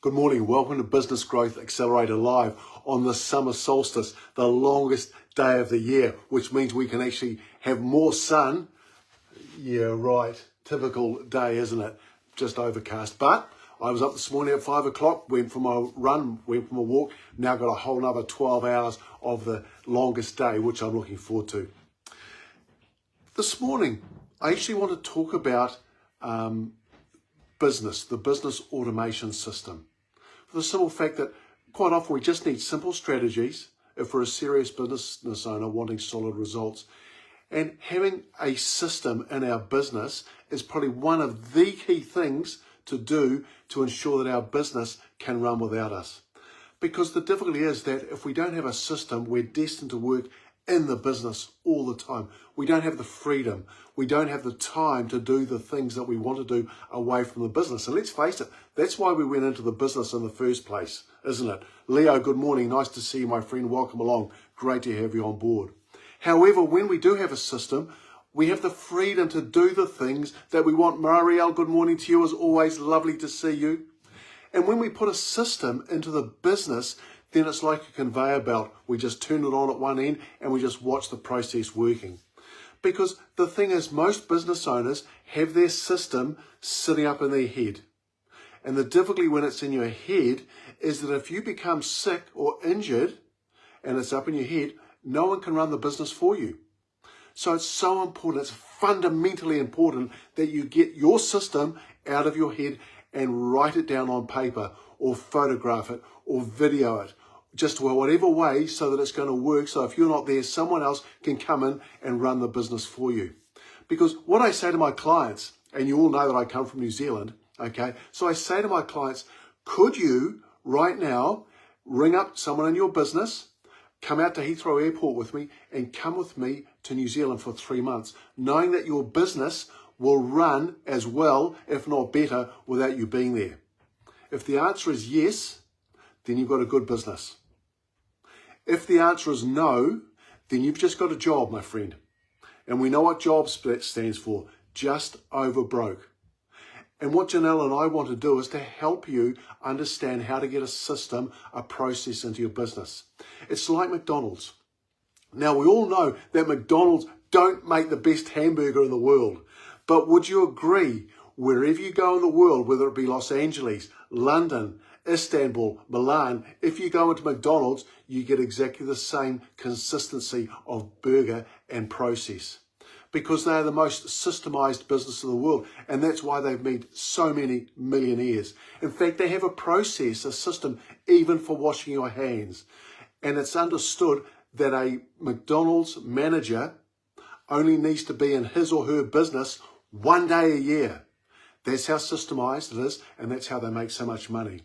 Good morning. Welcome to Business Growth Accelerator Live on the summer solstice, the longest day of the year, which means we can actually have more sun. Yeah, right. Typical day, isn't it? Just overcast. But I was up this morning at 5 o'clock, went for my run, went for my walk. Now got a whole another 12 hours of the longest day, which I'm looking forward to. This morning, I actually want to talk about the business automation system. For the simple fact that quite often we just need simple strategies if we're a serious business owner wanting solid results. And having a system in our business is probably one of the key things to do to ensure that our business can run without us. Because the difficulty is that if we don't have a system, we're destined to work in the business all the time. We don't have the freedom. We don't have the time to do the things that we want to do away from the business. And let's face it, that's why we went into the business in the first place, isn't it? Leo, good morning. Nice to see you, my friend. Welcome along. Great to have you on board. However, when we do have a system, we have the freedom to do the things that we want. Marielle, good morning to you. As always, lovely to see you. And when we put a system into the business, then it's like a conveyor belt. We just turn it on at one end and we just watch the process working. Because the thing is, most business owners have their system sitting up in their head. And the difficulty when it's in your head is that if you become sick or injured and it's up in your head, no one can run the business for you. So it's so important, it's fundamentally important that you get your system out of your head and write it down on paper or photograph it or video it, just whatever way so that it's going to work. So if you're not there, someone else can come in and run the business for you. Because what I say to my clients, and you all know that I come from New Zealand, okay? So I say to my clients, could you right now ring up someone in your business, come out to Heathrow Airport with me and come with me to New Zealand for 3 months, knowing that your business will run as well, if not better, without you being there? If the answer is yes, then you've got a good business. If the answer is no, then you've just got a job, my friend. And we know what job stands for, just over broke. And what Janelle and I want to do is to help you understand how to get a system, a process into your business. It's like McDonald's. Now, we all know that McDonald's don't make the best hamburger in the world. But would you agree, wherever you go in the world, whether it be Los Angeles, London, Istanbul, Milan, if you go into McDonald's, you get exactly the same consistency of burger and process. Because they are the most systemized business in the world. And that's why they've made so many millionaires. In fact, they have a process, a system, even for washing your hands. And it's understood that a McDonald's manager only needs to be in his or her business 1 day a year. That's how systemized it is, and that's how they make so much money.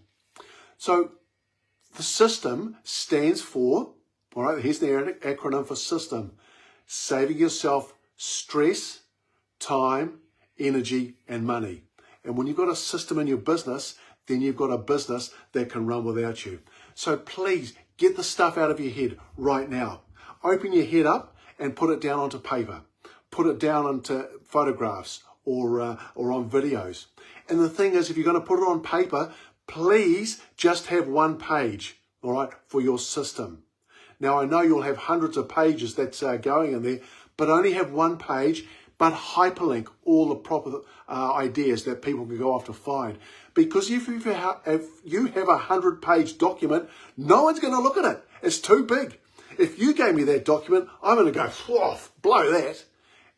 So the system stands for, all right, here's the acronym for system: saving yourself stress, time, energy, and money. And when you've got a system in your business, then you've got a business that can run without you. So please get the stuff out of your head right now. Open your head up and put it down onto paper. Put it down onto photographs or on videos. And the thing is, if you're going to put it on paper, please just have 1 page, all right, for your system. Now, I know you'll have hundreds of pages that's going in there, but only have 1 page, but hyperlink all the proper ideas that people can go off to find. Because if you have a 100-page document, no one's going to look at it. It's too big. If you gave me that document, I'm going to go, blow that.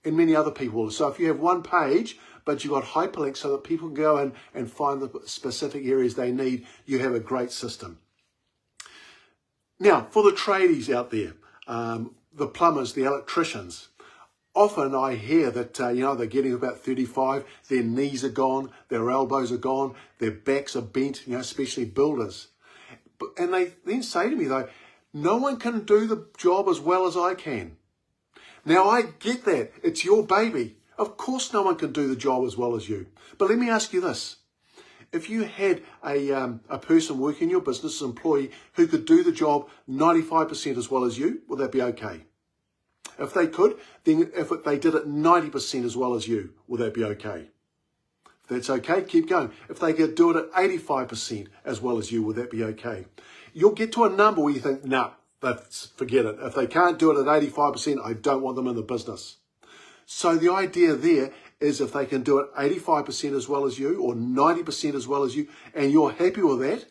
And many other people. So if you have 1 page, but you've got hyperlinks so that people can go in and find the specific areas they need, you have a great system. Now, for the tradies out there, the plumbers, the electricians, often I hear that, they're getting about 35, their knees are gone, their elbows are gone, their backs are bent, especially builders. And they then say to me, though, no one can do the job as well as I can. Now, I get that. It's your baby. Of course, no one can do the job as well as you. But let me ask you this. If you had a person working in your business, an employee, who could do the job 95% as well as you, would that be okay? If they could, then if they did it 90% as well as you, would that be okay? that's okay, keep going. If they could do it at 85% as well as you, would that be okay? You'll get to a number where you think, no, forget it. If they can't do it at 85%, I don't want them in the business. So the idea there is if they can do it 85% as well as you or 90% as well as you, and you're happy with that,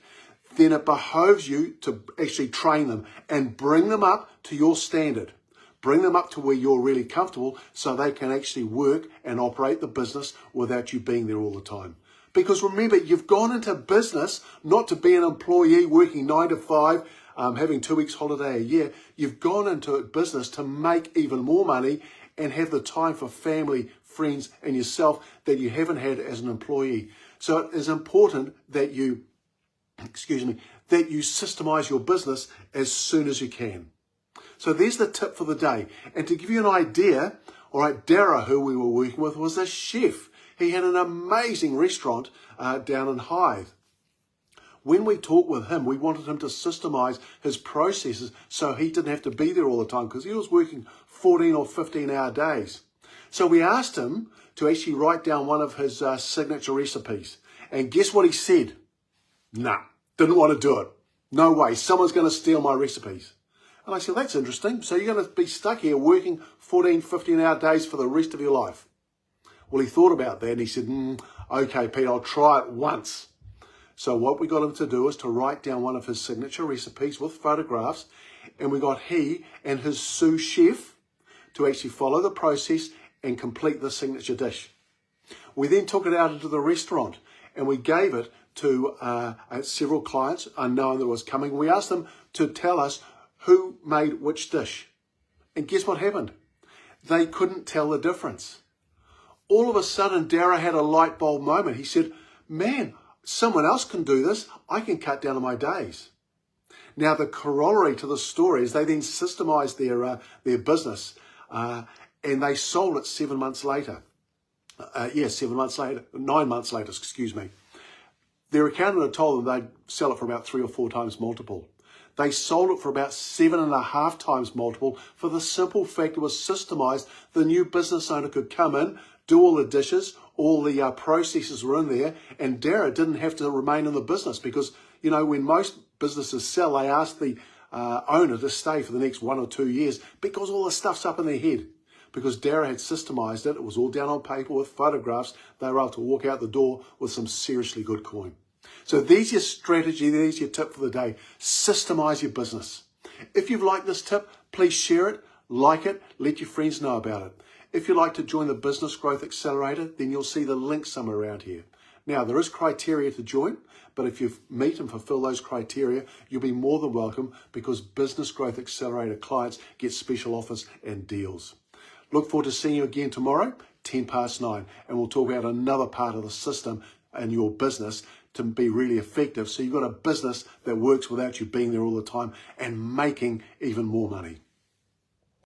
then it behoves you to actually train them and bring them up to your standard. Bring them up to where you're really comfortable so they can actually work and operate the business without you being there all the time. Because remember, you've gone into business not to be an employee working 9 to 5, having 2 weeks holiday a year. You've gone into business to make even more money and have the time for family, friends, and yourself that you haven't had as an employee. So it is important that you, that you systemize your business as soon as you can. So there's the tip for the day. And to give you an idea, all right, Dara, who we were working with, was a chef. He had an amazing restaurant down in Hythe. When we talked with him, we wanted him to systemize his processes so he didn't have to be there all the time because he was working 14 or 15-hour days. So we asked him to actually write down one of his signature recipes. And guess what he said? Nah, didn't want to do it. No way, someone's going to steal my recipes. And I said, that's interesting. So you're going to be stuck here working 14, 15-hour days for the rest of your life. Well, he thought about that and he said, okay, Pete, I'll try it once. So what we got him to do is to write down one of his signature recipes with photographs, and we got he and his sous chef to actually follow the process and complete the signature dish. We then took it out into the restaurant and we gave it to several clients, unknowing that it was coming. We asked them to tell us who made which dish. And guess what happened? They couldn't tell the difference. All of a sudden, Dara had a light bulb moment. He said, man, someone else can do this. I can cut down on my days. Now, the corollary to the story is they then systemized their business and they sold it 7 months later. 7 months later, 9 months later, excuse me. Their accountant had told them they'd sell it for about 3 or 4 times multiple. They sold it for about 7.5 times multiple for the simple fact it was systemized. The new business owner could come in, do all the dishes, all the processes were in there, and Dara didn't have to remain in the business because, you know, when most businesses sell, they ask the owner to stay for the next 1 or 2 years because all the stuff's up in their head. Because Dara had systemized it, it was all down on paper with photographs, they were able to walk out the door with some seriously good coin. So there's your strategy, there's your tip for the day. Systemize your business. If you've liked this tip, please share it, like it, let your friends know about it. If you'd like to join the Business Growth Accelerator, then you'll see the link somewhere around here. Now, there is criteria to join, but if you meet and fulfill those criteria, you'll be more than welcome because Business Growth Accelerator clients get special offers and deals. Look forward to seeing you again tomorrow, 9:10, and we'll talk about another part of the system in your business to be really effective. So you've got a business that works without you being there all the time and making even more money.